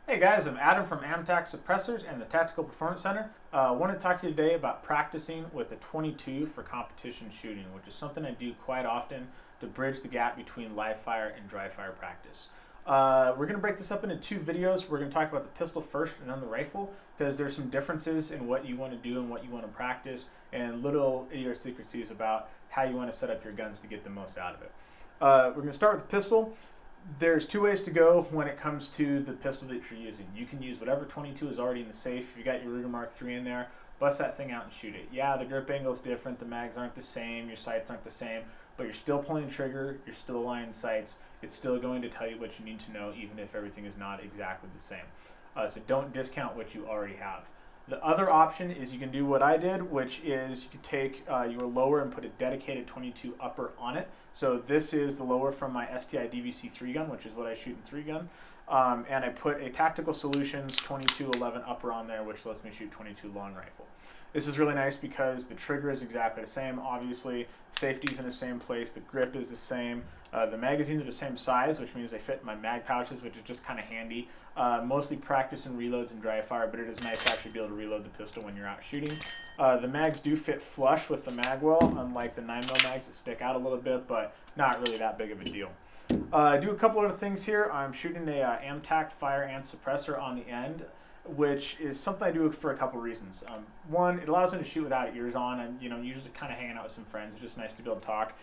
Hey guys, I'm Adam from Pratic Suppressors and the Tactical Performance Center. I want to talk to you today about practicing with a 22 for competition shooting, which is something I do quite often to bridge the gap between live fire and dry fire practice. We're going to break this up into two videos. We're going to talk about the pistol first and then the rifle, because there's some differences in what you want to do and what you want to practice, and little idiosyncrasies about how you want to set up your guns to get the most out of it. We're going to start with the pistol. There's two ways to go when it comes to the pistol that you're using. You can use whatever 22 is already in the safe. If you got your Ruger Mark III in there, bust that thing out and shoot it. Yeah, the grip angle is different, the mags aren't the same, your sights aren't the same, but you're still pulling the trigger, you're still aligning sights. It's still going to tell you what you need to know, even if everything is not exactly the same. So don't discount what you already have. The other option is you can do what I did, which is you could take your lower and put a dedicated 22 upper on it. So this is the lower from my STI DVC 3 gun, which is what I shoot in 3 gun. And I put a Tactical Solutions 2211 upper on there, which lets me shoot 22 long rifle. This is really nice because the trigger is exactly the same. Obviously, safety's in the same place, the grip is the same. The magazines are the same size, which means they fit in my mag pouches, which is just kind of handy. Mostly practice and reloads and dry fire, but it is nice to actually be able to reload the pistol when you're out shooting. The mags do fit flush with the mag well, unlike the 9mm mags that stick out a little bit, but not really that big of a deal. I do a couple other things here. I'm shooting a AMTAC fire and suppressor on the end, which is something I do for a couple reasons. One, it allows me to shoot without ears on, and usually kind of hanging out with some friends. It's just nice to be able to talk.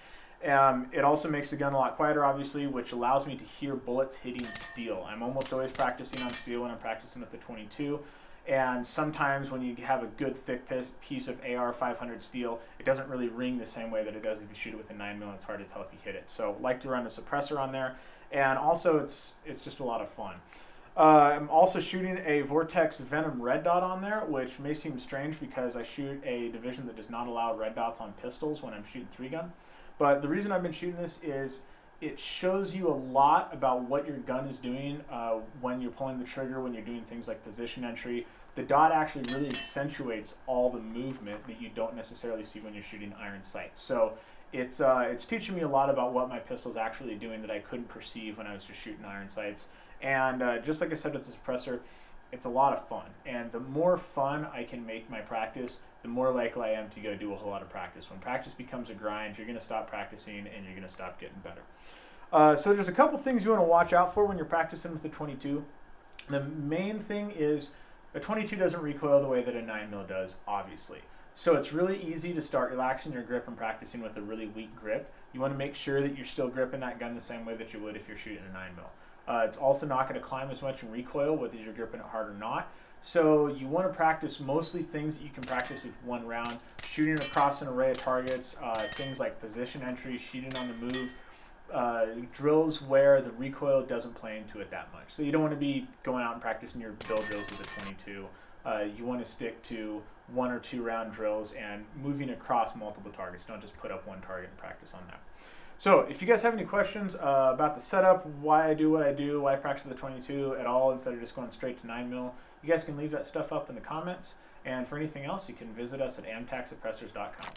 It also makes the gun a lot quieter, obviously, which allows me to hear bullets hitting steel. I'm almost always practicing on steel when I'm practicing with the 22. And sometimes when you have a good thick piece of AR 500 steel, it doesn't really ring the same way that it does if you shoot it with a 9mm. It's hard to tell if you hit it. So I like to run a suppressor on there. And also it's just a lot of fun. I'm also shooting a Vortex Venom red dot on there, which may seem strange because I shoot a division that does not allow red dots on pistols when I'm shooting 3 gun. But the reason I've been shooting this is it shows you a lot about what your gun is doing when you're pulling the trigger, when you're doing things like position entry. The dot actually really accentuates all the movement that you don't necessarily see when you're shooting iron sights. So it's teaching me a lot about what my pistol's actually doing that I couldn't perceive when I was just shooting iron sights. And just like I said with the suppressor, it's a lot of fun. And the more fun I can make my practice, the more likely I am to go do a whole lot of practice. When practice becomes a grind, you're going to stop practicing and you're going to stop getting better. So there's a couple things you want to watch out for when you're practicing with the 22. The main thing is a 22 doesn't recoil the way that a 9mm does, obviously. So it's really easy to start relaxing your grip and practicing with a really weak grip. You want to make sure that you're still gripping that gun the same way that you would if you're shooting a 9mm. It's also not going to climb as much in recoil, whether you're gripping it hard or not. So you want to practice mostly things that you can practice with one round, shooting across an array of targets, things like position entry, shooting on the move, drills where the recoil doesn't play into it that much. So you don't want to be going out and practicing your bill drills with a 22. You want to stick to 1 or 2 round drills and moving across multiple targets. Don't just put up one target and practice on that. So if you guys have any questions about the setup, why I do what I do, why I practice the 22 at all instead of just going straight to 9mm, you guys can leave that stuff up in the comments. And for anything else, you can visit us at amtacsuppressors.com.